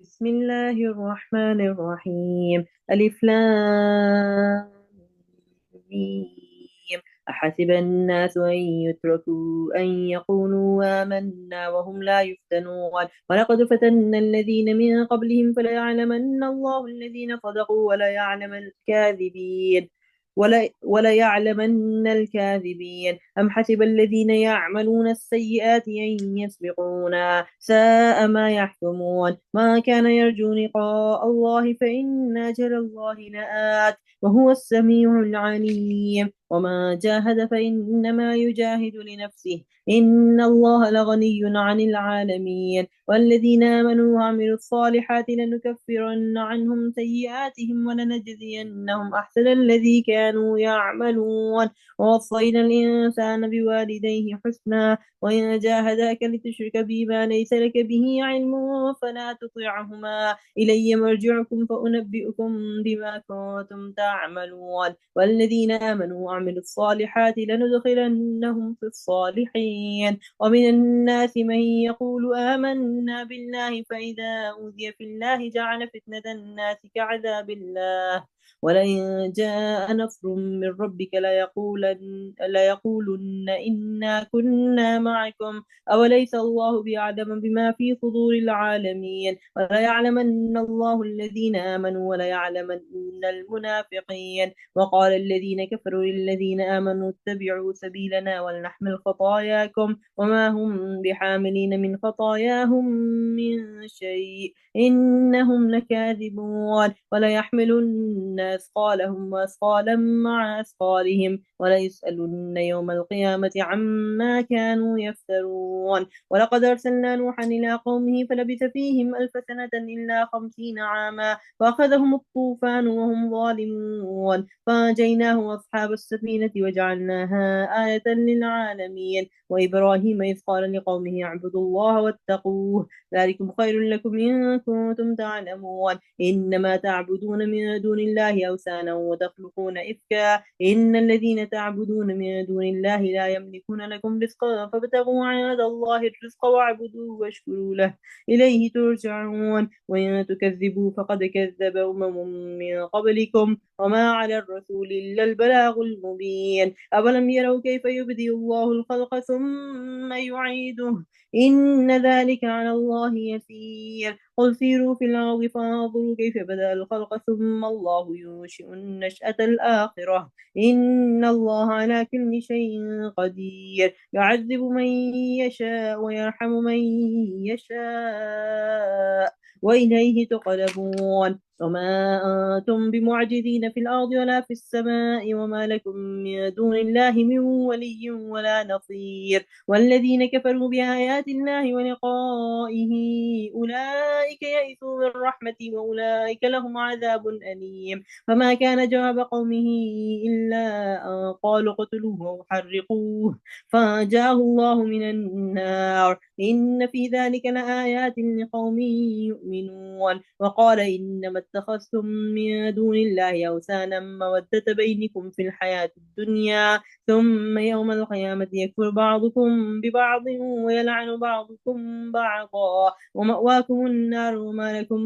بسم الله الرحمن الرحيم. ألف لام ميم. أحسب الناس أن يتركوا أن يقولوا آمنا وهم لا يفتنون ولقد فتنا الذين من قبلهم فليعلمن الله الذين صدقوا ولا يعلم الكاذبين. ولا يعلمن الكاذبين. أم حسب الذين يعملون السيئات أن يسبقونا ساء ما يحكمون. ما كان يرجو لقاء الله فإن أجل الله لآت وهو السميع العليم. وما جاهد فإنما يجاهد لنفسه إن الله لغني عن العالمين. والذين آمنوا وعملوا الصالحات لنكفرن عنهم سيئاتهم ولنجزينهم أحسن الذي كانوا يعملون. ووصينا الإنسان بوالديه حسنا وإن جاهداك لتشرك بي ما ليس لك به علم فلا تطعهما إلي مرجعكم فأنبئكم بما كنتم تعملون. والذين آمنوا وعملوا الصالحات لندخلنهم في الصالحين. ومن الناس من يقول آمنا بالله فإذا أوذي في الله جعل فتنة الناس كعذاب الله. ولئن جاء نصر من ربك ليقولن إنا كنا معكم أوليس الله بأعلم بما في صدور العالمين. وليعلمن الله الذين آمنوا وليعلمن المنافقين. وقال الذين كفروا للذين آمنوا اتبعوا سبيلنا ولنحمل خطاياكم وما هم بحاملين من خطاياهم من شيء إنهم لكاذبون. وليحملن أثقالهم وأثقالا مع أثقالهم وليسألن يوم القيامة عما كانوا يفترون. ولقد أرسلنا نوحا إلى قومه فلبث فيهم 1000 سنة إلا 50 عاما فأخذهم الطوفان وهم ظالمون فأنجيناه وأصحاب السفينة وجعلناها آية للعالمين. وإبراهيم إذ قال لقومه اعبدوا الله واتقوه ذلكم خير لكم إن كنتم تعلمون. إنما تعبدون من دون الله أوثانا وتخلقون إفكا إن الذين تعبدون من دون الله لا يملكون لكم رزقا فابتغوا عند الله الرزق واعبدوه واشكروا له إليه ترجعون. وإن تكذبوا فقد كذب من قبلكم وما على الرسول إلا البلاغ المبين. أولم يروا كيف يبدئ الله الخلق ثم يعيده إن ذلك على الله يسير. قل سيروا في الأرض فانظروا كيف بدأ الخلق ثم الله ينشئ النشأة الآخرة إن الله على كل شيء قدير. يعذب من يشاء ويرحم من يشاء وإليه تقلبون. وما أنتم بمعجزين في الأرض ولا في السماء وما لكم من دون الله من ولي ولا نصير. والذين كفروا بآيات الله ولقائه أولئك يئسوا من رحمتي وأولئك لهم عذاب أليم. فما كان جواب قومه إلا أن قالوا اقتلوه أو حرقوه فنجاه الله من النار إن في ذلك لآيات لقوم يؤمنون. وقال إنما اتخذتم من دون الله أوثانا مودة بينكم في الحياة الدنيا ثم يوم القيامة يكفر بعضكم ببعض ويلعن بعضكم بعضا ومأواكم النار وما لكم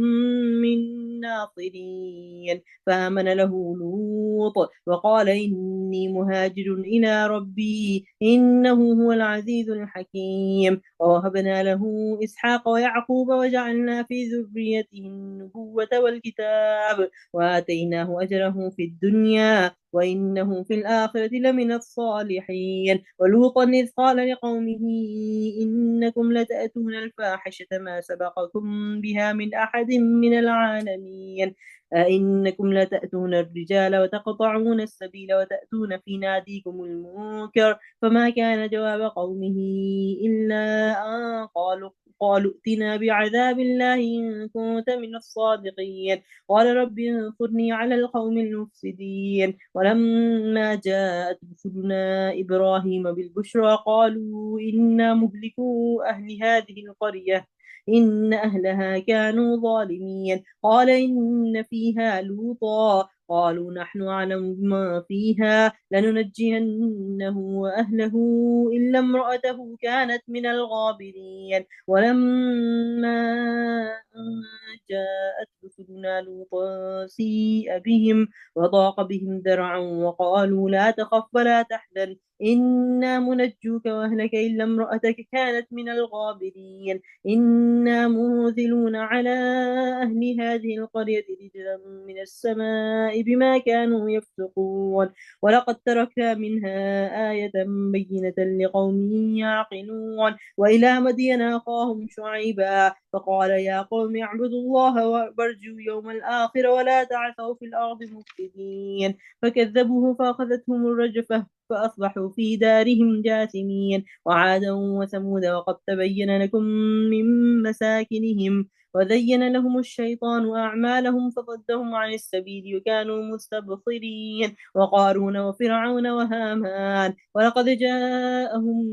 من ناصرين. فآمن له لوط وقال إني مهاجر إلى ربي إنه هو العزيز الحكيم. ووهبنا له إسحاق ويعقوب وجعلنا في ذريته النبوة والكتاب وآتيناه أجره في الدنيا وإنه في الآخرة لمن الصالحين. ولوطا إذ قال لقومه إنكم لتأتون الفاحشة ما سبقكم بها من أحد من العالمين أئنكم لتأتون الرجال وتقطعون السبيل وتأتون في ناديكم المنكر. فما كان جواب قومه إلا أن قالوا ائتنا بعذاب الله إن كنت من الصادقين. قال رب انصرني على القوم المفسدين. ولما جاءت رسلنا إبراهيم بالبشرى قالوا إنا مهلكو أهل هذه القرية إن أهلها كانوا ظالمين. قال إن فيها لوطا قالوا نحن أعلم بما فيها لننجينه وأهله إلا امرأته كانت من الغابرين. ولما جاءت رسلنا لوطا سيء بهم وضاق بهم ذرعا وقالوا لا تخف ولا تحزن إنا منجوك وأهلك إلا امرأتك كانت من الغابرين إنا منزلون على أهل هذه القرية رجلا من السماء بما كانوا يفسقون ولقد تركنا منها آية بينة لقوم يعقلون وإلى مدين أخاهم شعيبا فقال يا قوم اعبدوا الله وارجوا يوم الآخر ولا تعثوا في الأرض مفسدين فكذبوه فأخذتهم الرجفة فأصبحوا في دارهم جاثمين وعادا وثمود وقد تبين لكم من مساكنهم وزين لهم الشيطان أعمالهم فصدهم عن السبيل وكانوا مستبصرين وقارون وفرعون وهامان ولقد جاءهم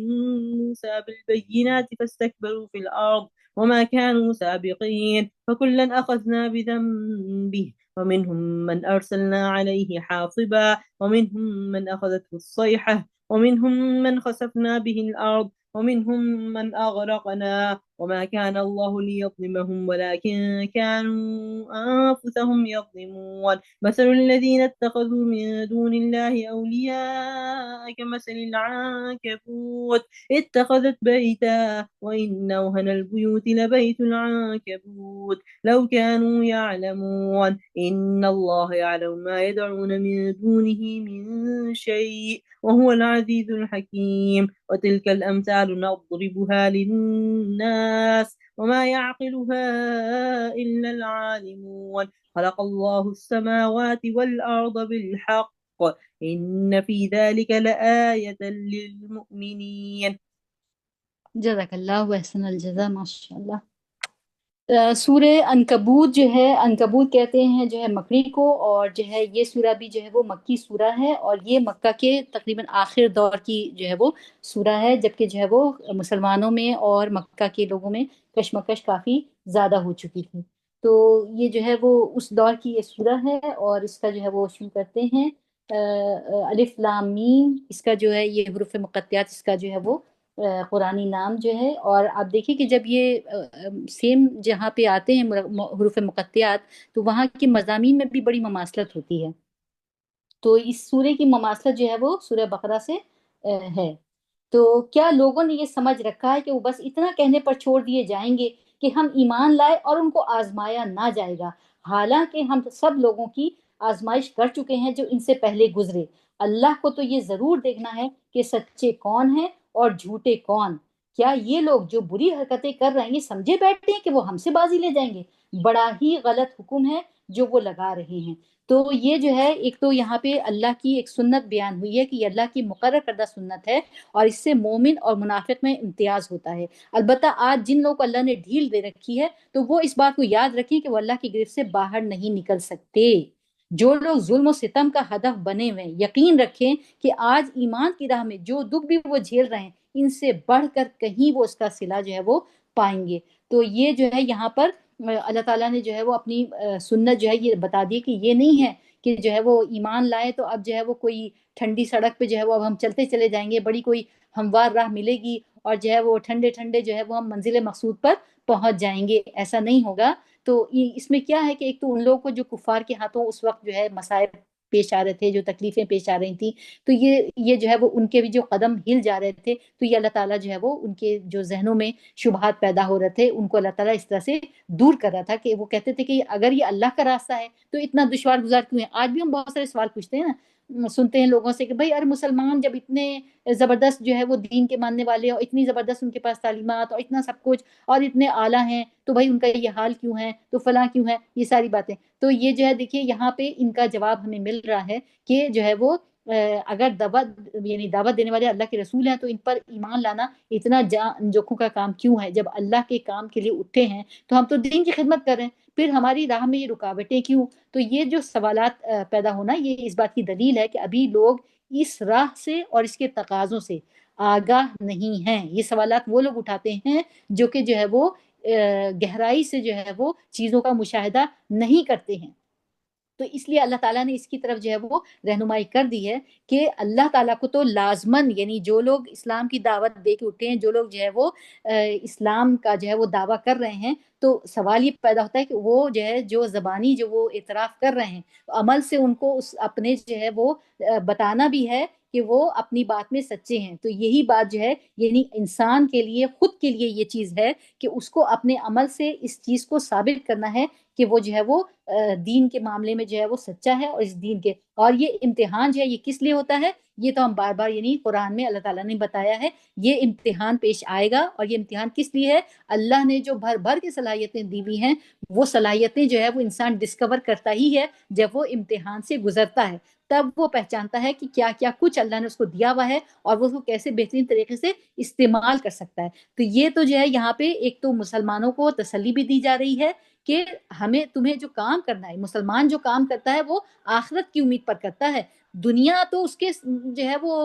موسى بالبينات فاستكبروا في الأرض وما كانوا سابقين فكلا أخذنا بذنبه ومنهم من أرسلنا عليه حاصبا ومنهم من أخذته الصيحة ومنهم من خسفنا به الأرض ومنهم من أغرقنا وما كان الله ليظلمهم ولكن كانوا أنفسهم يظلمون مثل الذين اتخذوا من دون الله أولياء كمثل العنكبوت اتخذت بيتا وإن أوهن البيوت لبيت العنكبوت لو كانوا يعلمون إن الله يعلم ما يدعون من دونه من شيء وهو العزيز الحكيم وتلك الأمثال نضربها للناس وما يعقلها إلا العالمون خلق الله السماوات والأرض بالحق إن في ذلك لآية للمؤمنين. جزاک اللہ احسن الجزا، ماشاء اللہ۔ سورہ عنکبوت جو ہے، عنکبوت کہتے ہیں جو ہے مکڑی کو، اور جو ہے یہ سورہ بھی جو ہے وہ مکی سورہ ہے، اور یہ مکہ کے تقریباً آخر دور کی جو ہے وہ سورہ ہے، جبکہ جو ہے وہ مسلمانوں میں اور مکہ کے لوگوں میں کشمکش کافی زیادہ ہو چکی تھی۔ تو یہ جو ہے وہ اس دور کی یہ سورہ ہے، اور اس کا جو ہے وہ شروع کرتے ہیں الف لام میم، اس کا جو ہے یہ حروف مقطعات، اس کا جو ہے وہ قرآنی نام جو ہے۔ اور آپ دیکھیں کہ جب یہ سیم جہاں پہ آتے ہیں حروف مقطعات، تو وہاں کے مضامین میں بھی بڑی مماثلت ہوتی ہے۔ تو اس سورے کی مماثلت جو ہے وہ سورہ بقرہ سے ہے۔ تو کیا لوگوں نے یہ سمجھ رکھا ہے کہ وہ بس اتنا کہنے پر چھوڑ دیے جائیں گے کہ ہم ایمان لائے اور ان کو آزمایا نہ جائے گا، حالانکہ ہم سب لوگوں کی آزمائش کر چکے ہیں جو ان سے پہلے گزرے۔ اللہ کو تو یہ ضرور دیکھنا ہے کہ سچے کون ہیں اور جھوٹے کون۔ کیا یہ لوگ جو بری حرکتیں کر رہے ہیں یہ سمجھے بیٹھتے ہیں کہ وہ ہم سے بازی لے جائیں گے؟ بڑا ہی غلط حکم ہے جو وہ لگا رہے ہیں۔ تو یہ جو ہے ایک تو یہاں پہ اللہ کی ایک سنت بیان ہوئی ہے کہ یہ اللہ کی مقرر کردہ سنت ہے، اور اس سے مومن اور منافق میں امتیاز ہوتا ہے۔ البتہ آج جن لوگوں کو اللہ نے ڈھیل دے رکھی ہے تو وہ اس بات کو یاد رکھیں کہ وہ اللہ کی گرفت سے باہر نہیں نکل سکتے۔ جو لوگ ظلم و ستم کا ہدف بنے ہوئے ہیں، یقین رکھیں کہ آج ایمان کی راہ میں جو دکھ بھی وہ جھیل رہے ہیں، ان سے بڑھ کر کہیں وہ اس کا صلہ جو ہے وہ پائیں گے۔ تو یہ جو ہے یہاں پر اللہ تعالیٰ نے جو ہے وہ اپنی سنت جو ہے یہ بتا دی کہ یہ نہیں ہے کہ جو ہے وہ ایمان لائے تو اب جو ہے وہ کوئی ٹھنڈی سڑک پہ جو ہے وہ اب ہم چلتے چلے جائیں گے، بڑی کوئی ہموار راہ ملے گی اور جو ہے وہ ٹھنڈے ٹھنڈے جو ہے وہ ہم منزل مقصود پر پہنچ جائیں گے، ایسا نہیں ہوگا۔ تو اس میں کیا ہے کہ ایک تو ان لوگوں کو جو کفار کے ہاتھوں اس وقت جو ہے مصائب پیش آ رہے تھے، جو تکلیفیں پیش آ رہی تھیں، تو یہ جو ہے وہ ان کے بھی جو قدم ہل جا رہے تھے، تو یہ اللہ تعالیٰ جو ہے وہ ان کے جو ذہنوں میں شبہات پیدا ہو رہے تھے ان کو اللہ تعالیٰ اس طرح سے دور کر رہا تھا کہ وہ کہتے تھے کہ اگر یہ اللہ کا راستہ ہے تو اتنا دشوار گزار کیوں ہے؟ آج بھی ہم بہت سارے سوال پوچھتے ہیں نا، سنتے ہیں لوگوں سے کہ بھائی ارے مسلمان جب اتنے زبردست جو ہے وہ دین کے ماننے والے اور اتنی زبردست ان کے پاس تعلیمات اور اتنا سب کچھ اور اتنے اعلیٰ ہیں، تو بھائی ان کا یہ حال کیوں ہے، تو فلاں کیوں ہے، یہ ساری باتیں۔ تو یہ جو ہے دیکھیے یہاں پہ ان کا جواب ہمیں مل رہا ہے کہ جو ہے وہ اگر دعوت دینے والے اللہ کے رسول ہیں تو ان پر ایمان لانا اتنا جان جوکھوں کا کام کیوں ہے؟ جب اللہ کے کام کے لیے اٹھے ہیں تو ہم تو دین کی خدمت کر رہے ہیں، پھر ہماری راہ میں یہ رکاوٹیں کیوں؟ تو یہ جو سوالات پیدا ہونا یہ اس بات کی دلیل ہے کہ ابھی لوگ اس راہ سے اور اس کے تقاضوں سے آگاہ نہیں ہیں۔ یہ سوالات وہ لوگ اٹھاتے ہیں جو کہ جو ہے وہ گہرائی سے جو ہے وہ چیزوں کا مشاہدہ نہیں کرتے ہیں۔ تو اس لیے اللہ تعالیٰ نے اس کی طرف جو ہے وہ رہنمائی کر دی ہے کہ اللہ تعالیٰ کو تو لازماً، یعنی جو لوگ اسلام کی دعوت دے کے اٹھے ہیں، جو لوگ جو ہے وہ اسلام کا جو ہے وہ دعویٰ کر رہے ہیں، تو سوال یہ پیدا ہوتا ہے کہ وہ جو ہے جو زبانی جو وہ اعتراف کر رہے ہیں، عمل سے ان کو اس اپنے جو ہے وہ بتانا بھی ہے کہ وہ اپنی بات میں سچے ہیں. تو یہی بات جو ہے یعنی انسان کے لیے، خود کے لیے یہ چیز ہے کہ اس کو اپنے عمل سے اس چیز کو ثابت کرنا ہے کہ وہ جو ہے وہ دین کے معاملے میں جو ہے وہ سچا ہے، اور اس دین کے، اور یہ امتحان جو ہے یہ کس لیے ہوتا ہے، یہ تو ہم بار بار یعنی قرآن میں اللہ تعالیٰ نے بتایا ہے. یہ امتحان پیش آئے گا، اور یہ امتحان کس لیے ہے؟ اللہ نے جو بھر بھر کے صلاحیتیں دی ہوئی ہیں، وہ صلاحیتیں جو ہے وہ انسان ڈسکور کرتا ہی ہے جب وہ امتحان سے گزرتا ہے. تب وہ پہچانتا ہے کہ کیا کیا کچھ اللہ نے اس کو دیا ہوا ہے، اور وہ اس کو کیسے بہترین طریقے سے استعمال کر سکتا ہے. تو یہ تو جو ہے یہاں پہ ایک تو مسلمانوں کو تسلی بھی دی جا رہی ہے کہ ہمیں تمہیں جو کام کرنا ہے، مسلمان جو کام کرتا ہے وہ آخرت کی امید پر کرتا ہے. دنیا تو اس کے جو ہے وہ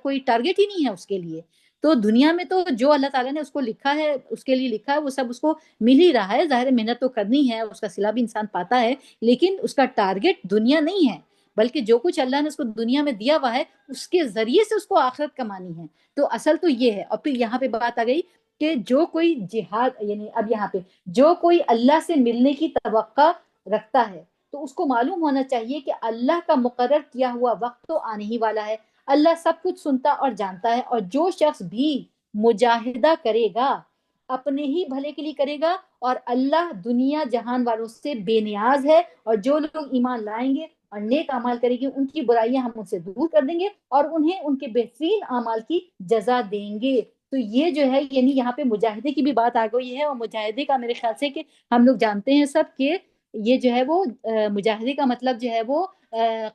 کوئی ٹارگٹ ہی نہیں ہے اس کے لیے. تو دنیا میں تو جو اللہ تعالیٰ نے اس کو لکھا ہے، اس کے لیے لکھا ہے، وہ سب اس کو مل ہی رہا ہے. ظاہر محنت تو کرنی ہے، اس کا صلہ بھی انسان پاتا ہے، لیکن اس کا ٹارگٹ دنیا نہیں ہے، بلکہ جو کچھ اللہ نے اس کو دنیا میں دیا ہوا ہے اس کے ذریعے سے اس کو آخرت کمانی ہے. تو اصل تو یہ ہے. اور پھر یہاں پہ بات آ گئی کہ جو کوئی جہاد، یعنی اب یہاں پہ جو کوئی اللہ سے ملنے کی توقع رکھتا ہے، تو اس کو معلوم ہونا چاہیے کہ اللہ کا مقرر کیا ہوا وقت تو آنے ہی والا ہے. اللہ سب کچھ سنتا اور جانتا ہے، اور جو شخص بھی مجاہدہ کرے گا اپنے ہی بھلے کے لیے کرے گا، اور اللہ دنیا جہان والوں سے بے نیاز ہے. اور جو لوگ ایمان لائیں گے اور نیک اعمال کریں گے، ان کی برائیاں ہم ان سے دور کر دیں گے، اور انہیں ان کے بہترین اعمال کی جزا دیں گے. تو یہ جو ہے یعنی یہاں پہ مجاہدے کی بھی بات آ گئی ہے. اور مجاہدے کا میرے خیال سے کہ ہم لوگ جانتے ہیں سب کہ یہ جو ہے وہ مجاہدے کا مطلب جو ہے وہ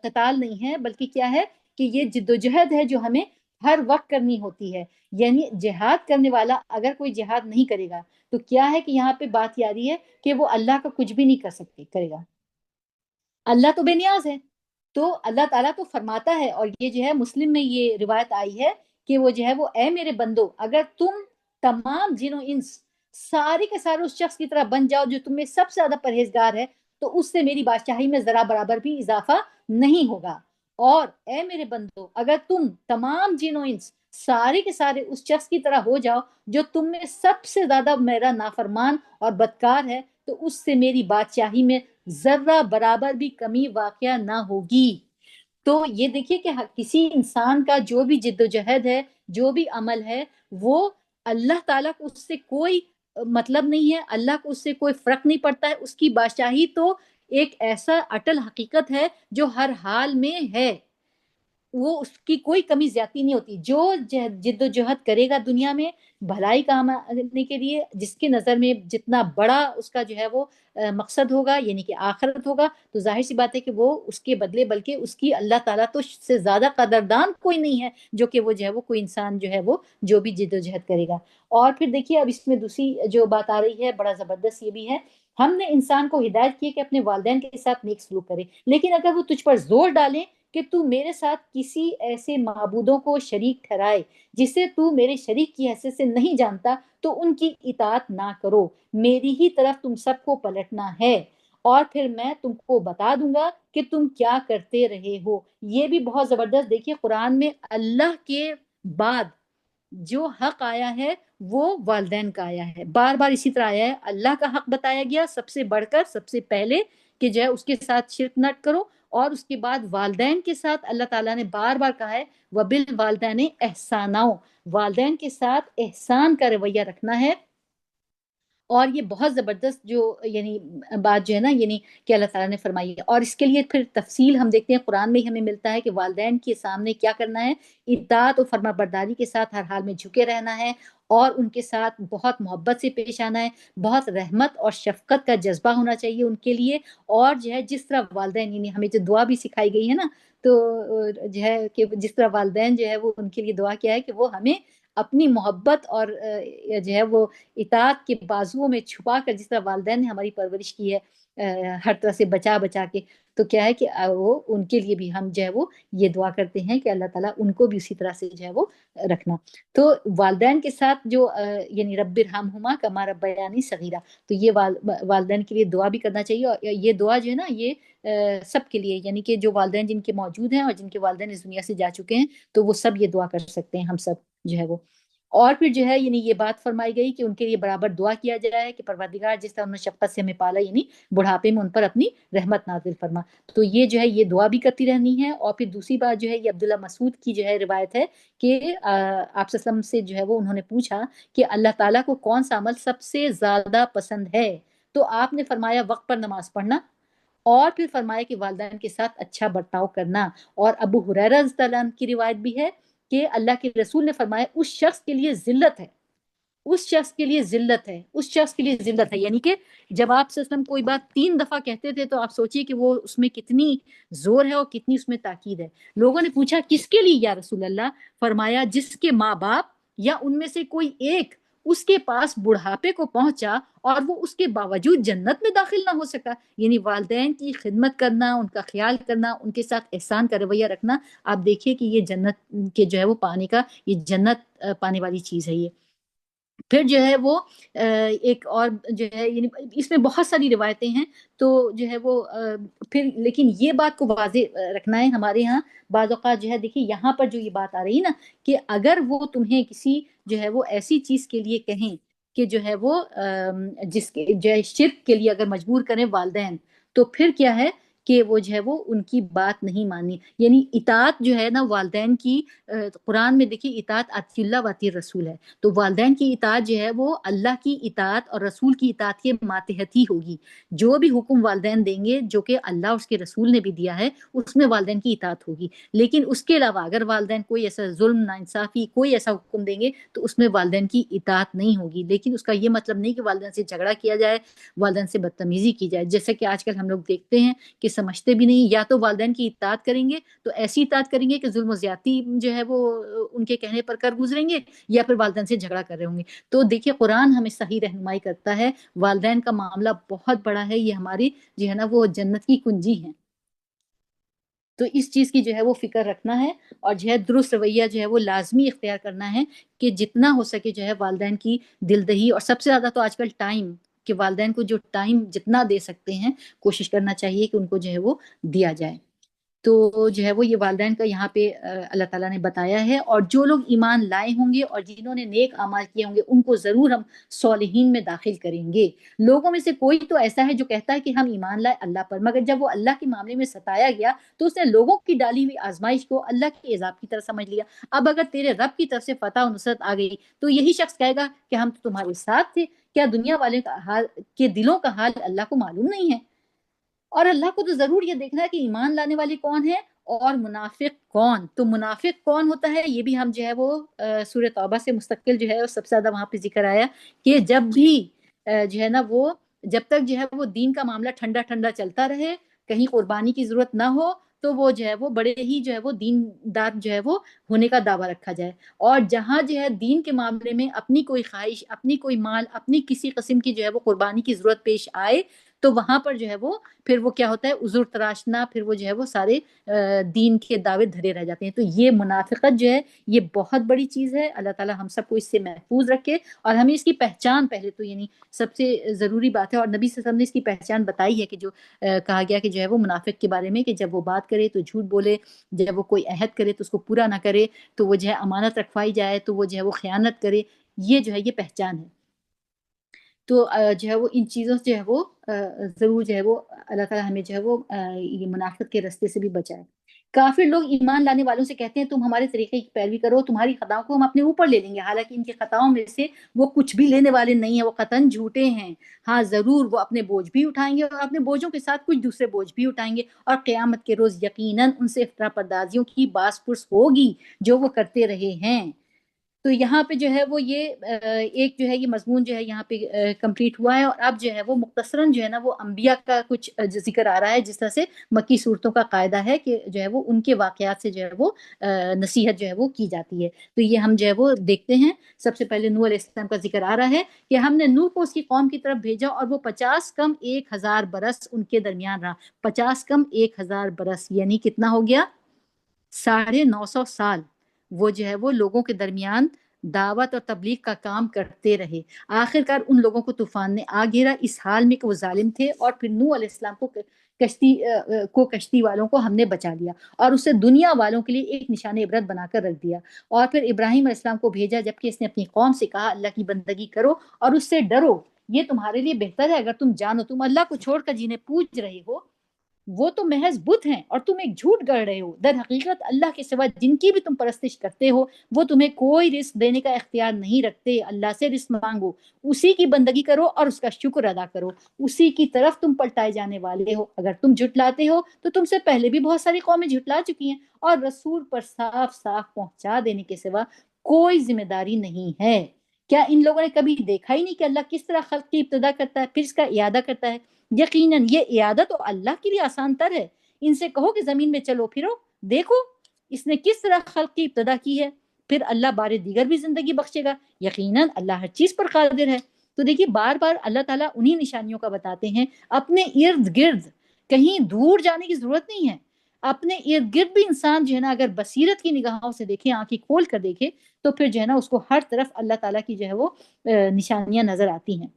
قتال نہیں ہے، بلکہ کیا ہے کہ یہ جد و جہد ہے جو ہمیں ہر وقت کرنی ہوتی ہے. یعنی جہاد کرنے والا اگر کوئی جہاد نہیں کرے گا تو کیا ہے کہ یہاں پہ بات یہ آ رہی ہے کہ وہ اللہ کا کچھ بھی نہیں کر سکتے کرے گا. اللہ تو بے نیاز ہے. تو اللہ تعالیٰ تو فرماتا ہے، اور یہ جو ہے مسلم میں یہ روایت آئی ہے کہ وہ جو ہے وہ اے میرے بندو، اگر تم تمام جن و انس سارے کے سارے اس شخص کی طرح بن جاؤ جو تم میں سب سے زیادہ پرہیزگار ہے، تو اس سے میری بادشاہی میں ذرا برابر بھی اضافہ نہیں ہوگا. اور اے میرے بندو، اگر تم تمام جن و انس سارے کے سارے اس شخص کی طرح ہو جاؤ جو تم میں سب سے زیادہ میرا نافرمان اور بدکار ہے، تو اس سے میری بادشاہی میں ذرہ برابر بھی کمی واقع نہ ہوگی. تو یہ دیکھیے کہ کسی انسان کا جو بھی جد و جہد ہے، جو بھی عمل ہے، وہ اللہ تعالیٰ کو اس سے کوئی مطلب نہیں ہے، اللہ کو اس سے کوئی فرق نہیں پڑتا ہے. اس کی بادشاہی تو ایک ایسا اٹل حقیقت ہے جو ہر حال میں ہے، وہ اس کی کوئی کمی زیادتی نہیں ہوتی. جو جد و جہد کرے گا دنیا میں بھلائی کامنے کے لیے، جس کی نظر میں جتنا بڑا اس کا جو ہے وہ مقصد ہوگا، یعنی کہ آخرت ہوگا، تو ظاہر سی بات ہے کہ وہ اس کے بدلے، بلکہ اس کی اللہ تعالیٰ تو سے زیادہ قدردان کوئی نہیں ہے جو کہ وہ جو ہے وہ کوئی انسان جو ہے وہ جو بھی جد و جہد کرے گا. اور پھر دیکھیے اب اس میں دوسری جو بات آ رہی ہے بڑا زبردست یہ بھی ہے، ہم نے انسان کو ہدایت کی کہ اپنے والدین کے ساتھ نیک سلوک کرے، لیکن اگر وہ تجھ پر زور ڈالیں کہ تو میرے ساتھ کسی ایسے معبودوں کو شریک ٹھہرائے جسے تو میرے شریک کی حیثیت سے نہیں جانتا، تو ان کی اطاعت نہ کرو، میری ہی طرف تم سب کو پلٹنا ہے، اور پھر میں تم کو بتا دوں گا کہ تم کیا کرتے رہے ہو. یہ بھی بہت زبردست. دیکھیے قرآن میں اللہ کے بعد جو حق آیا ہے وہ والدین کا آیا ہے، بار بار اسی طرح آیا ہے. اللہ کا حق بتایا گیا سب سے بڑھ کر، سب سے پہلے، کہ جو ہے اس کے ساتھ شرک نہ کرو، اور اس کے بعد والدین کے ساتھ اللہ تعالیٰ نے بار بار کہا ہے وَبِالْوَالِدَيْنِ احسانًا، والدین کے ساتھ احسان کا رویہ رکھنا ہے. اور یہ بہت زبردست جو یعنی بات جو ہے نا یعنی کہ اللہ تعالیٰ نے فرمائی ہے. اور اس کے لیے پھر تفصیل ہم دیکھتے ہیں قرآن میں ہی ہمیں ملتا ہے کہ والدین کے سامنے کیا کرنا ہے، اطاعت و فرما برداری کے ساتھ ہر حال میں جھکے رہنا ہے، اور ان کے ساتھ بہت محبت سے پیش آنا ہے، بہت رحمت اور شفقت کا جذبہ ہونا چاہیے ان کے لیے. اور جو ہے جس طرح والدین، یعنی ہمیں جو دعا بھی سکھائی گئی ہے نا، تو جو ہے کہ جس طرح والدین جو ہے وہ ان کے لیے دعا کیا ہے کہ وہ ہمیں اپنی محبت اور جو ہے وہ اطاعت کے بازوؤں میں چھپا کر، جس طرح والدین نے ہماری پرورش کی ہے ہر طرح سے بچا بچا کے، تو کیا ہے کہ وہ ان کے لیے بھی ہم جو ہے وہ یہ دعا کرتے ہیں کہ اللہ تعالیٰ ان کو بھی اسی طرح سے جو ہے وہ رکھنا۔ تو والدین کے ساتھ جو یعنی رب ارحمہما کما ربیانی صغیرہ، تو یہ والدین کے لیے دعا بھی کرنا چاہیے، اور یہ دعا جو ہے نا یہ سب کے لیے، یعنی کہ جو والدین جن کے موجود ہیں اور جن کے والدین اس دنیا سے جا چکے ہیں، تو وہ سب یہ دعا کر سکتے ہیں، ہم سب جو ہے وہ۔ اور پھر جو ہے یعنی یہ بات فرمائی گئی کہ ان کے لیے برابر دعا کیا جائے کہ پروردگار جس طرح انہوں نے شفقت سے ہمیں پالا، یعنی بڑھاپے میں ان پر اپنی رحمت نازل فرما۔ تو یہ جو ہے یہ دعا بھی کرتی رہنی ہے۔ اور پھر دوسری بات جو ہے یہ عبداللہ مسعود کی جو ہے روایت ہے کہ آپ صلی اللہ علیہ وسلم سے جو ہے وہ انہوں نے پوچھا کہ اللہ تعالیٰ کو کون سا عمل سب سے زیادہ پسند ہے، تو آپ نے فرمایا وقت پر نماز پڑھنا، اور پھر فرمایا کہ والدین کے ساتھ اچھا برتاؤ کرنا۔ اور ابو ہریرہ رضی اللہ عنہ کی روایت بھی ہے کہ اللہ کے رسول نے فرمایا اس شخص کے لیے ذلت ہے، اس شخص کے لیے ذلت ہے، اس شخص کے لیے ذلت ہے، یعنی کہ جب آپ صلی اللہ علیہ وسلم کوئی بات 3 دفعہ کہتے تھے تو آپ سوچئے کہ وہ اس میں کتنی زور ہے اور کتنی اس میں تاکید ہے۔ لوگوں نے پوچھا کس کے لیے یا رسول اللہ؟ فرمایا جس کے ماں باپ یا ان میں سے کوئی ایک اس کے پاس بڑھاپے کو پہنچا اور وہ اس کے باوجود جنت میں داخل نہ ہو سکا، یعنی والدین کی خدمت کرنا، ان کا خیال کرنا، ان کے ساتھ احسان کا رویہ رکھنا، آپ دیکھیے کہ یہ جنت کے جو ہے وہ پانے کا، یہ جنت پانے والی چیز ہے یہ۔ پھر جو ہے وہ ایک اور جو ہے یعنی اس میں بہت ساری روایتیں ہیں، تو جو ہے وہ پھر لیکن یہ بات کو واضح رکھنا ہے ہمارے ہاں بعض اوقات جو ہے دیکھیے یہاں پر جو یہ بات آ رہی ہے نا کہ اگر وہ تمہیں کسی جو ہے وہ ایسی چیز کے لیے کہیں کہ جو ہے وہ جس کے جو ہے شرک کے لیے اگر مجبور کریں والدین، تو پھر کیا ہے کہ وہ جو ہے وہ ان کی بات نہیں مانی، یعنی اطاعت جو ہے نا والدین کی، قرآن میں دیکھیے اطاعت اطیع اللہ و اطیع الرسول ہے، تو والدین کی اطاعت جو ہے وہ اللہ کی اطاعت اور رسول کی اطاعت کے ماتحت ہی ہوگی۔ جو بھی حکم والدین دیں گے جو کہ اللہ اور اس کے رسول نے بھی دیا ہے اس میں والدین کی اطاعت ہوگی، لیکن اس کے علاوہ اگر والدین کوئی ایسا ظلم، ناانصافی، کوئی ایسا حکم دیں گے تو اس میں والدین کی اطاعت نہیں ہوگی۔ لیکن اس کا یہ مطلب نہیں کہ والدین سے جھگڑا کیا جائے، والدین سے بدتمیزی کی جائے، جیسے کہ آج کل ہم لوگ دیکھتے ہیں کہ سمجھتے بھی نہیں، یا تو والدین کی اطاعت کریں گے تو ایسی اطاعت کریں گے کہ ظلم و زیادتی جو ہے وہ ان کے کہنے پر کر گزریں گے، یا پھر والدین سے جھگڑا کر رہے ہوں گے۔ تو دیکھیے قرآن ہمیں صحیح رہنمائی کرتا ہے، والدین کا معاملہ بہت بڑا ہے، یہ ہماری جو ہے نا وہ جنت کی کنجی ہیں، تو اس چیز کی جو ہے وہ فکر رکھنا ہے، اور جو ہے درست رویہ جو ہے وہ لازمی اختیار کرنا ہے کہ جتنا ہو سکے جو ہے والدین کی دلدہی، اور سب سے زیادہ تو آج کل ٹائم، کہ والدین کو جو ٹائم جتنا دے سکتے ہیں کوشش کرنا چاہیے کہ ان کو جو ہے وہ دیا جائے۔ تو جو ہے وہ یہ والدین کا یہاں پہ اللہ تعالیٰ نے بتایا ہے، اور جو لوگ ایمان لائے ہوں گے اور جنہوں نے نیک اعمال کیے ہوں گے ان کو ضرور ہم صالحین میں داخل کریں گے۔ لوگوں میں سے کوئی تو ایسا ہے جو کہتا ہے کہ ہم ایمان لائے اللہ پر، مگر جب وہ اللہ کے معاملے میں ستایا گیا تو اس نے لوگوں کی ڈالی ہوئی آزمائش کو اللہ کے عذاب کی طرح سمجھ لیا۔ اب اگر تیرے رب کی طرف سے فتح و نصرت آ گئی تو یہی شخص کہے گا کہ ہم تو تمہارے ساتھ تھے، کیا دنیا والے کا حال کے دلوں کا حال اللہ کو معلوم نہیں ہے؟ اور اللہ کو تو ضرور یہ دیکھنا ہے کہ ایمان لانے والے کون ہیں اور منافق کون۔ تو منافق کون ہوتا ہے یہ بھی ہم جو ہے وہ سورہ توبہ سے مستقل جو ہے وہ سب سے زیادہ وہاں پہ ذکر آیا کہ جب بھی جو ہے نا وہ جب تک جو ہے وہ دین کا معاملہ ٹھنڈا ٹھنڈا چلتا رہے، کہیں قربانی کی ضرورت نہ ہو، تو وہ جو ہے وہ بڑے ہی جو ہے وہ دین دار جو ہے وہ ہونے کا دعویٰ رکھا جائے، اور جہاں جو ہے دین کے معاملے میں اپنی کوئی خواہش، اپنی کوئی مال، اپنی کسی قسم کی جو ہے وہ قربانی کی ضرورت پیش آئے تو وہاں پر جو ہے وہ پھر وہ کیا ہوتا ہے عذر تراشنا، پھر وہ جو ہے وہ سارے دین کے دعوے دھرے رہ جاتے ہیں۔ تو یہ منافقت جو ہے یہ بہت بڑی چیز ہے، اللہ تعالی ہم سب کو اس سے محفوظ رکھے، اور ہمیں اس کی پہچان پہلے تو یعنی سب سے ضروری بات ہے، اور نبی صلی اللہ علیہ وسلم نے اس کی پہچان بتائی ہے کہ جو کہا گیا کہ جو ہے وہ منافق کے بارے میں کہ جب وہ بات کرے تو جھوٹ بولے، جب وہ کوئی عہد کرے تو اس کو پورا نہ کرے، تو وہ جو ہے امانت رکھوائی جائے تو وہ جو ہے وہ خیانت کرے، یہ جو ہے یہ پہچان ہے۔ تو جو ہے وہ ان چیزوں سے جو ہے وہ ضرور جو ہے وہ اللہ تعالیٰ ہمیں جو ہے وہ یہ منافقت کے رستے سے بھی بچائے۔ کافر لوگ ایمان لانے والوں سے کہتے ہیں تم ہمارے طریقے کی پیروی کرو، تمہاری خطاؤں کو ہم اپنے اوپر لے لیں گے، حالانکہ ان کی خطاؤں میں سے وہ کچھ بھی لینے والے نہیں ہیں، وہ قطعاً جھوٹے ہیں۔ ہاں ضرور وہ اپنے بوجھ بھی اٹھائیں گے اور اپنے بوجھوں کے ساتھ کچھ دوسرے بوجھ بھی اٹھائیں گے، اور قیامت کے روز یقیناً ان سے افطرا پردازیوں کی باس پرس ہوگی جو وہ کرتے رہے ہیں۔ تو یہاں پہ جو ہے وہ یہ ایک جو ہے یہ مضمون جو ہے یہاں پہ کمپلیٹ ہوا ہے، اور اب جو ہے وہ مختصراً جو ہے نا وہ انبیاء کا کچھ ذکر آ رہا ہے، جس طرح سے مکی صورتوں کا قاعدہ ہے کہ جو ہے وہ ان کے واقعات سے جو ہے وہ نصیحت جو ہے وہ کی جاتی ہے۔ تو یہ ہم جو ہے وہ دیکھتے ہیں۔ سب سے پہلے نوح علیہ السلام کا ذکر آ رہا ہے کہ ہم نے نوح کو اس کی قوم کی طرف بھیجا، اور وہ 50 کم 1000 برس ان کے درمیان رہا۔ 50 کم 1000 برس یعنی کتنا ہو گیا؟ 950 سال وہ جو ہے وہ لوگوں کے درمیان دعوت اور تبلیغ کا کام کرتے رہے۔ آخر کار ان لوگوں کو طوفان نے آ گھیرا، اس حال میں کہ وہ ظالم تھے، اور پھر نوح علیہ السلام کشتی والوں کو ہم نے بچا لیا، اور اسے دنیا والوں کے لیے ایک نشان عبرت بنا کر رکھ دیا۔ اور پھر ابراہیم علیہ السلام کو بھیجا، جبکہ اس نے اپنی قوم سے کہا اللہ کی بندگی کرو اور اس سے ڈرو، یہ تمہارے لیے بہتر ہے اگر تم جانو۔ تم اللہ کو چھوڑ کر جنہیں پوج رہے ہو وہ تو محض بت ہیں، اور تم ایک جھوٹ گڑھ رہے ہو۔ در حقیقت اللہ کے سوا جن کی بھی تم پرستش کرتے ہو وہ تمہیں کوئی رزق دینے کا اختیار نہیں رکھتے۔ اللہ سے رزق مانگو، اسی کی بندگی کرو اور اس کا شکر ادا کرو، اسی کی طرف تم پلٹائے جانے والے ہو۔ اگر تم جھٹلاتے ہو تو تم سے پہلے بھی بہت ساری قومیں جھٹلا چکی ہیں، اور رسول پر صاف صاف پہنچا دینے کے سوا کوئی ذمہ داری نہیں ہے۔ کیا ان لوگوں نے کبھی دیکھا ہی نہیں کہ اللہ کس طرح خلق کی ابتدا کرتا ہے پھر اس کا اعادہ کرتا ہے؟ یقیناً یہ اعادہ تو اللہ کے لیے آسان تر ہے۔ ان سے کہو کہ زمین میں چلو پھرو، دیکھو اس نے کس طرح خلق کی ابتدا کی ہے، پھر اللہ بار دیگر بھی زندگی بخشے گا، یقیناً اللہ ہر چیز پر قادر ہے۔ تو دیکھیے بار بار اللہ تعالیٰ انہی نشانیوں کا بتاتے ہیں۔ اپنے ارد گرد کہیں دور جانے کی ضرورت نہیں ہے، اپنے ارد گرد بھی انسان جو ہے نا اگر بصیرت کی نگاہوں سے دیکھے، آنکھیں کھول کر دیکھے، تو پھر جو ہے نا اس کو ہر طرف اللہ تعالیٰ کی جو ہے وہ نشانیاں نظر آتی ہیں۔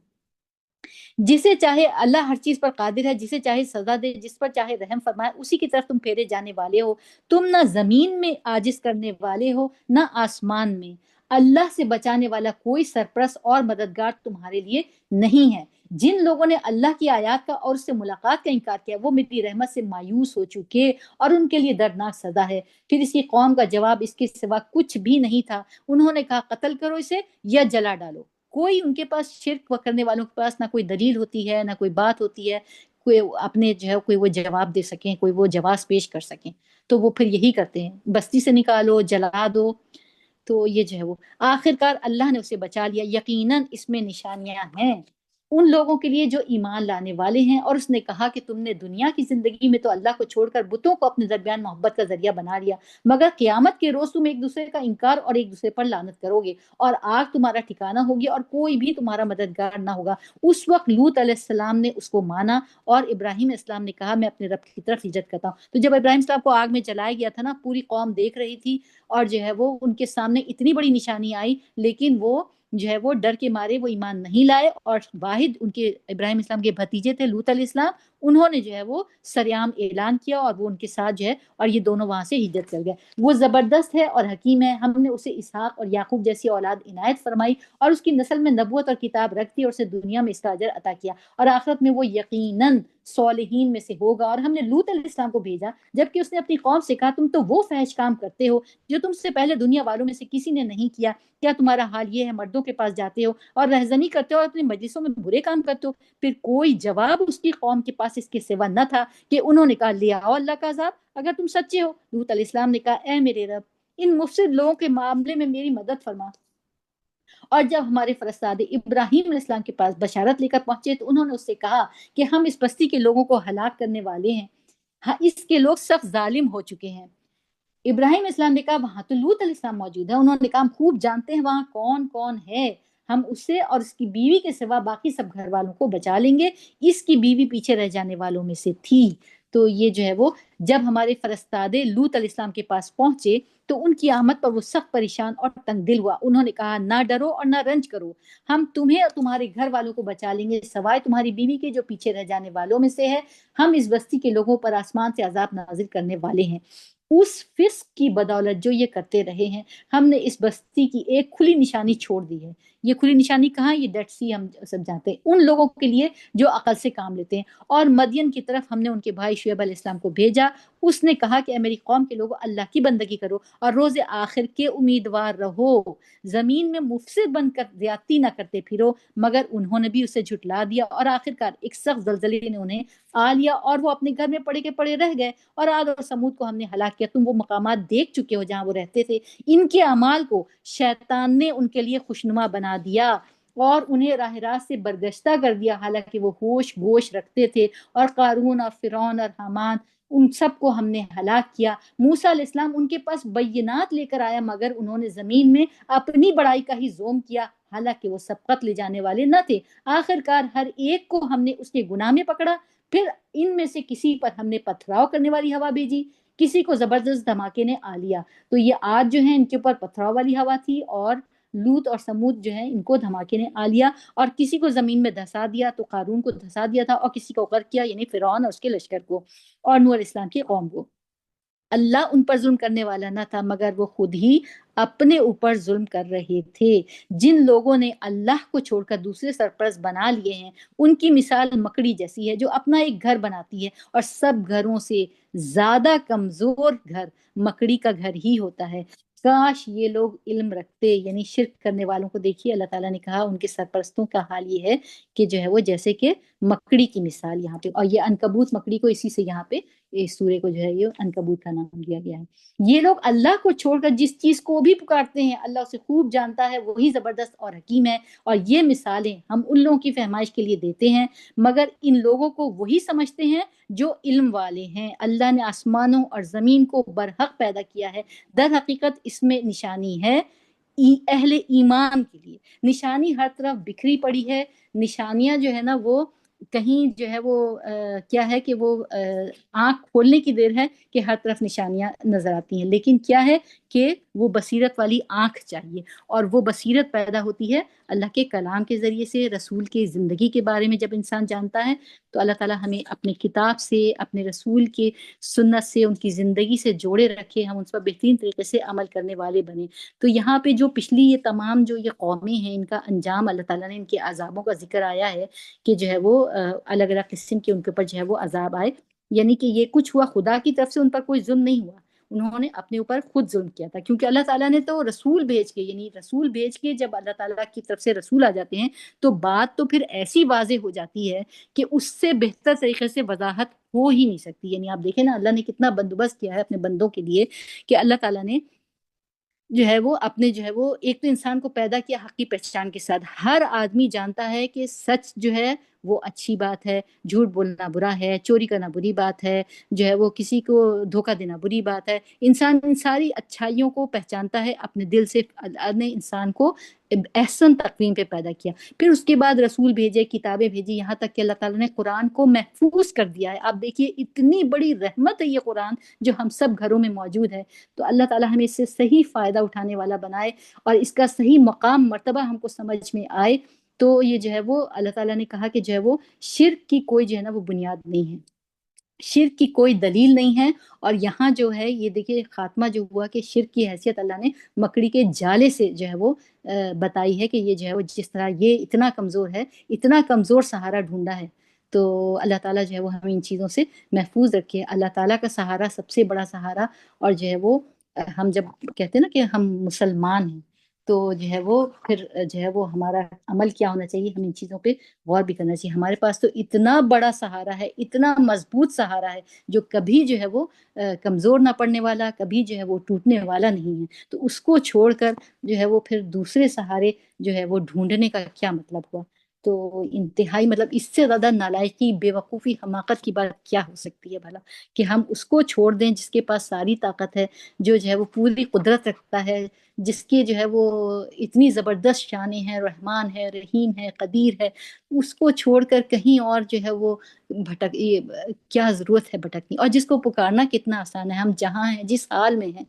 جسے چاہے اللہ ہر چیز پر قادر ہے، جسے چاہے سزا دے، جس پر چاہے رحم فرمائے، اسی کی طرف تم پھیرے جانے والے ہو۔ تم نہ زمین میں عاجز کرنے والے ہو نہ آسمان میں۔ اللہ سے بچانے والا کوئی سرپرست اور مددگار تمہارے لیے نہیں ہے۔ جن لوگوں نے اللہ کی آیات کا اور اس سے ملاقات کا انکار کیا وہ میری رحمت سے مایوس ہو چکے، اور ان کے لیے دردناک سزا ہے۔ پھر اس کی قوم کا جواب اس کے سوا کچھ بھی نہیں تھا۔ انہوں نے کہا قتل کرو اسے یا جلا ڈالو۔ کوئی ان کے پاس شرک کرنے والوں کے پاس نہ کوئی دلیل ہوتی ہے نہ کوئی بات ہوتی ہے، کوئی اپنے جو ہے کوئی وہ جواب دے سکیں، کوئی وہ جواز پیش کر سکیں، تو وہ پھر یہی کرتے ہیں، بستی سے نکالو، جلا دو۔ تو یہ جو ہے وہ آخر کار اللہ نے اسے بچا لیا۔ یقیناً اس میں نشانیاں ہیں ان لوگوں کے لیے جو ایمان لانے والے ہیں۔ اور اس نے کہا کہ تم نے دنیا کی زندگی میں تو اللہ کو چھوڑ کر بتوں کو اپنے درمیان محبت کا ذریعہ بنا لیا، مگر قیامت کے روز تم ایک دوسرے کا انکار اور ایک دوسرے پر لعنت کرو گے، اور آگ تمہارا ٹھکانہ ہوگی اور کوئی بھی تمہارا مددگار نہ ہوگا۔ اس وقت لوط علیہ السلام نے اس کو مانا، اور ابراہیم علیہ السلام نے کہا میں اپنے رب کی طرف ہجرت کرتا ہوں۔ تو جب ابراہیم السلام کو آگ میں جلایا گیا تھا نا، پوری قوم دیکھ رہی تھی، اور جو ہے وہ ان کے سامنے اتنی بڑی نشانی آئی، لیکن وہ جو ہے وہ ڈر کے مارے وہ ایمان نہیں لائے، اور واحد ان کے ابراہیم اسلام کے بھتیجے تھے لوط علیہ السلام، انہوں نے جو ہے وہ سریعام اعلان کیا، اور وہ ان کے ساتھ جو ہے، اور یہ دونوں وہاں سے ہجرت کر گئے۔ وہ زبردست ہے اور حکیم ہے، ہم نے اسے اسحاق اور یعقوب جیسی اولاد عنایت فرمائی، اور اس کی نسل میں نبوت اور کتاب رکھ دی، اور اسے دنیا میں اس کا اجر عطا کیا، اور آخرت میں وہ یقیناً صالحین میں سے ہوگا۔ اور ہم نے لوط علیہ السلام کو بھیجا جبکہ اس نے اپنی قوم سے کہا تم تو وہ فحش کام کرتے ہو جو تم سے پہلے دنیا والوں میں سے کسی نے نہیں کیا۔ کیا تمہارا حال یہ ہے مردوں کے پاس جاتے ہو اور رہزنی کرتے ہو اور اپنی مجلسوں میں برے کام کرتے ہو؟ پھر کوئی جواب اس کی قوم کے پاس اس کے سوا نہ تھا کہ انہوں نے کہا لے آؤ اللہ کا عذاب اگر تم سچے ہو۔ لوط علیہ السلام نے کہا اے میرے رب، ان مفسد لوگوں کے معاملے میں میری مدد فرما۔ اور جب ہمارے فرستادے ابراہیم علیہ السلام کے پاس بشارت لے کر پہنچے تو انہوں نے اس سے کہا کہ ہم اس بستی کے لوگوں کو ہلاک کرنے والے ہیں، ہاں اس کے لوگ سخت ظالم ہو چکے ہیں۔ ابراہیم علیہ السلام نے کہا وہاں تو لوط علیہ السلام موجود ہے۔ انہوں نے کہا ہم خوب جانتے ہیں وہاں کون کون ہے، ہم اسے اور اس کی بیوی کے سوا باقی سب گھر والوں کو بچا لیں گے، اس کی بیوی پیچھے رہ جانے والوں میں سے تھی۔ تو یہ جو ہے وہ جب ہمارے فرستادے لوط علیہ السلام کے پاس پہنچے تو ان کی آمد پر وہ سخت پریشان اور تنگ دل ہوا۔ انہوں نے کہا نہ ڈرو اور نہ رنج کرو، ہم تمہیں اور تمہارے گھر والوں کو بچا لیں گے سوائے تمہاری بیوی کے جو پیچھے رہ جانے والوں میں سے ہے۔ ہم اس بستی کے لوگوں پر آسمان سے عذاب نازل کرنے والے ہیں۔ اس فسق کی بدولت جو یہ کرتے رہے ہیں، ہم نے اس بستی کی ایک کھلی نشانی چھوڑ دی ہے یہ کھلی نشانی کہاں؟ یہ ڈیڈ سی ہم سب جانتے ہیں، ان لوگوں کے لیے جو عقل سے کام لیتے ہیں۔ اور مدین کی طرف ہم نے ان کے بھائی شعیب علیہ السلام کو بھیجا، اس نے کہا کہ اے میری قوم کے لوگوں، اللہ کی بندگی کرو اور روز آخر کے امیدوار رہو، زمین میں مفسد بن کر زیادتی نہ کرتے پھرو۔ مگر انہوں نے بھی اسے جھٹلا دیا اور آخرکار ایک سخت زلزلے نے انہیں آ لیا اور وہ اپنے گھر میں پڑے کے پڑے رہ گئے۔ اور عاد اور سمود کو ہم نے ہلاک کیا، تم وہ مقامات دیکھ چکے ہو جہاں وہ رہتے تھے۔ ان کے اعمال کو شیطان نے ان کے لیے خوشنما بنا دیا اور انہیں راہ راست سے برگشتہ کر دیا، حالانکہ وہ ہوش گوش رکھتے تھے۔ اور قارون اور فرعون اور حامان، ان سب کو ہم نے ہلاک کیا۔ موسیٰ علیہ السلام ان کے پاس بینات لے کر آیا، مگر انہوں نے زمین میں اپنی بڑائی کا ہی زوم کیا، حالانکہ وہ سبقت لے جانے والے نہ تھے۔ آخرکار ہر ایک کو ہم نے اس کے گناہ میں پکڑا، پھر ان میں سے کسی پر ہم نے پتھراؤ کرنے والی ہوا بھیجی، کسی کو زبردست دھماکے نے آ لیا۔ تو یہ عاد جو ہیں ان کے اوپر پتھراؤ والی ہوا تھی، اور لوط اور سمود جو ہیں ان کو دھماکے نے آ لیا، اور کسی کو زمین میں دھسا دیا تو قارون کو دھسا دیا تھا، اور کسی کو غرق کیا یعنی فرعون اور اس کے لشکر کو اور نوح علیہ السلام کی قوم کو۔ اللہ ان پر ظلم کرنے والا نہ تھا، مگر وہ خود ہی اپنے اوپر ظلم کر رہے تھے۔ جن لوگوں نے اللہ کو چھوڑ کر دوسرے سرپرست بنا لیے ہیں، ان کی مثال مکڑی جیسی ہے جو اپنا ایک گھر بناتی ہے، اور سب گھروں سے زیادہ کمزور گھر مکڑی کا گھر ہی ہوتا ہے۔ کاش یہ لوگ علم رکھتے، یعنی شرک کرنے والوں کو دیکھیے، اللہ تعالیٰ نے کہا ان کے سرپرستوں کا حال یہ ہے کہ جو ہے وہ جیسے کہ مکڑی کی مثال یہاں پہ، اور یہ عنکبوت مکڑی کو اسی سے یہاں پہ اس سورے کو جو ہے یہ عنکبوت کا نام دیا گیا ہے۔ یہ لوگ اللہ کو چھوڑ کر جس چیز کو بھی پکارتے ہیں، اللہ اسے خوب جانتا ہے، وہی زبردست اور حکیم ہے۔ اور یہ مثالیں ہم ان لوگوں کی فہمائش کے لیے دیتے ہیں، مگر ان لوگوں کو وہی سمجھتے ہیں جو علم والے ہیں۔ اللہ نے آسمانوں اور زمین کو برحق پیدا کیا ہے، در حقیقت اس میں نشانی ہے اہل ایمان کے لیے۔ نشانی ہر طرف بکھری پڑی ہے، نشانیاں جو ہے نا وہ کہیں جو ہے وہ کیا ہے کہ وہ آنکھ کھولنے کی دیر ہے کہ ہر طرف نشانیاں نظر آتی ہیں، لیکن کیا ہے کہ وہ بصیرت والی آنکھ چاہیے، اور وہ بصیرت پیدا ہوتی ہے اللہ کے کلام کے ذریعے سے، رسول کے زندگی کے بارے میں جب انسان جانتا ہے تو اللہ تعالیٰ ہمیں اپنے کتاب سے، اپنے رسول کے سنت سے، ان کی زندگی سے جوڑے رکھے، ہم ان پر بہترین طریقے سے عمل کرنے والے بنے۔ تو یہاں پہ جو پچھلی یہ تمام جو یہ قومیں ہیں، ان کا انجام اللہ تعالیٰ نے ان کے عذابوں کا ذکر آیا ہے کہ جو ہے وہ الگ الگ قسم کے ان کے اوپر جو ہے وہ عذاب آئے، یعنی کہ یہ کچھ ہوا خدا کی طرف سے، ان پر کوئی ظلم نہیں ہوا، انہوں نے اپنے اوپر خود ظلم کیا تھا، کیونکہ اللہ تعالیٰ نے تو رسول بھیج کے، یعنی رسول بھیج کے جب اللہ تعالیٰ کی طرف سے رسول آ جاتے ہیں تو بات تو پھر ایسی واضح ہو جاتی ہے کہ اس سے بہتر طریقے سے وضاحت ہو ہی نہیں سکتی۔ یعنی آپ دیکھیں نا اللہ نے کتنا بندوبست کیا ہے اپنے بندوں کے لیے، کہ اللہ تعالیٰ نے جو ہے وہ اپنے جو ہے وہ ایک تو انسان کو پیدا کیا حق کی پہچان کے ساتھ، ہر آدمی جانتا ہے کہ سچ جو ہے وہ اچھی بات ہے، جھوٹ بولنا برا ہے، چوری کرنا بری بات ہے، جو ہے وہ کسی کو دھوکہ دینا بری بات ہے۔ انسان ان ساری اچھائیوں کو پہچانتا ہے اپنے دل سے، اللہ نے انسان کو احسن تقویم پہ پیدا کیا، پھر اس کے بعد رسول بھیجے، کتابیں بھیجی، یہاں تک کہ اللہ تعالیٰ نے قرآن کو محفوظ کر دیا ہے۔ آپ دیکھیے اتنی بڑی رحمت ہے یہ قرآن جو ہم سب گھروں میں موجود ہے، تو اللہ تعالیٰ ہمیں اس سے صحیح فائدہ اٹھانے والا بنائے اور اس کا صحیح مقام مرتبہ ہم کو سمجھ میں آئے۔ تو یہ جو ہے وہ اللہ تعالیٰ نے کہا کہ جو ہے وہ شرک کی کوئی جو ہے نا وہ بنیاد نہیں ہے، شرک کی کوئی دلیل نہیں ہے۔ اور یہاں جو ہے یہ دیکھیے خاتمہ جو ہوا کہ شرک کی حیثیت اللہ نے مکڑی کے جالے سے جو ہے وہ بتائی ہے کہ یہ جو ہے وہ جس طرح یہ اتنا کمزور ہے، اتنا کمزور سہارا ڈھونڈا ہے۔ تو اللہ تعالیٰ جو ہے وہ ہمیں ان چیزوں سے محفوظ رکھے۔ اللہ تعالیٰ کا سہارا سب سے بڑا سہارا، اور جو ہے وہ ہم جب کہتے ہیں نا کہ ہم مسلمان ہیں تو جو ہے وہ پھر جو ہے وہ ہمارا عمل کیا ہونا چاہیے، ہم ان چیزوں پہ غور بھی کرنا چاہیے۔ ہمارے پاس تو اتنا بڑا سہارا ہے، اتنا مضبوط سہارا ہے جو کبھی جو ہے وہ کمزور نہ پڑنے والا، کبھی جو ہے وہ ٹوٹنے والا نہیں ہے، تو اس کو چھوڑ کر جو ہے وہ پھر دوسرے سہارے جو ہے وہ ڈھونڈنے کا کیا مطلب ہوا؟ تو انتہائی مطلب اس سے زیادہ نالائقی، بے وقوفی، حماقت کی بات کیا ہو سکتی ہے بھلا، کہ ہم اس کو چھوڑ دیں جس کے پاس ساری طاقت ہے، جو ہے وہ پوری قدرت رکھتا ہے، جس کے جو ہے وہ اتنی زبردست شانیں ہیں، رحمان ہے، رحیم ہے، قدیر ہے، اس کو چھوڑ کر کہیں اور جو ہے وہ بھٹک، کیا ضرورت ہے بھٹکنے، اور جس کو پکارنا کتنا آسان ہے، ہم جہاں ہیں، جس حال میں ہیں،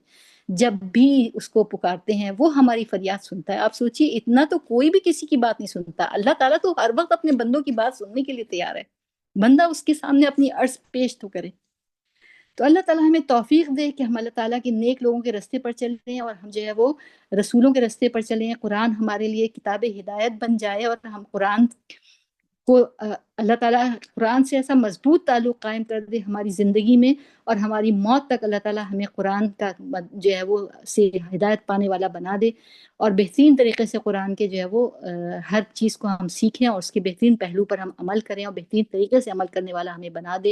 جب بھی اس کو پکارتے ہیں وہ ہماری فریاد سنتا ہے۔ آپ سوچئے اتنا تو کوئی بھی کسی کی بات نہیں سنتا، اللہ تعالیٰ تو ہر وقت اپنے بندوں کی بات سننے کے لیے تیار ہے، بندہ اس کے سامنے اپنی عرض پیش تو کرے۔ تو اللہ تعالیٰ ہمیں توفیق دے کہ ہم اللہ تعالیٰ کے نیک لوگوں کے راستے پر چلیں، اور ہم جو ہے وہ رسولوں کے راستے پر چلیں، قرآن ہمارے لیے کتاب ہدایت بن جائے، اور ہم قرآن کو اللہ تعالیٰ قرآن سے ایسا مضبوط تعلق قائم کر دے ہماری زندگی میں، اور ہماری موت تک اللہ تعالیٰ ہمیں قرآن کا جو ہے وہ سے ہدایت پانے والا بنا دے، اور بہترین طریقے سے قرآن کے جو ہے وہ ہر چیز کو ہم سیکھیں، اور اس کے بہترین پہلو پر ہم عمل کریں، اور بہترین طریقے سے عمل کرنے والا ہمیں بنا دے۔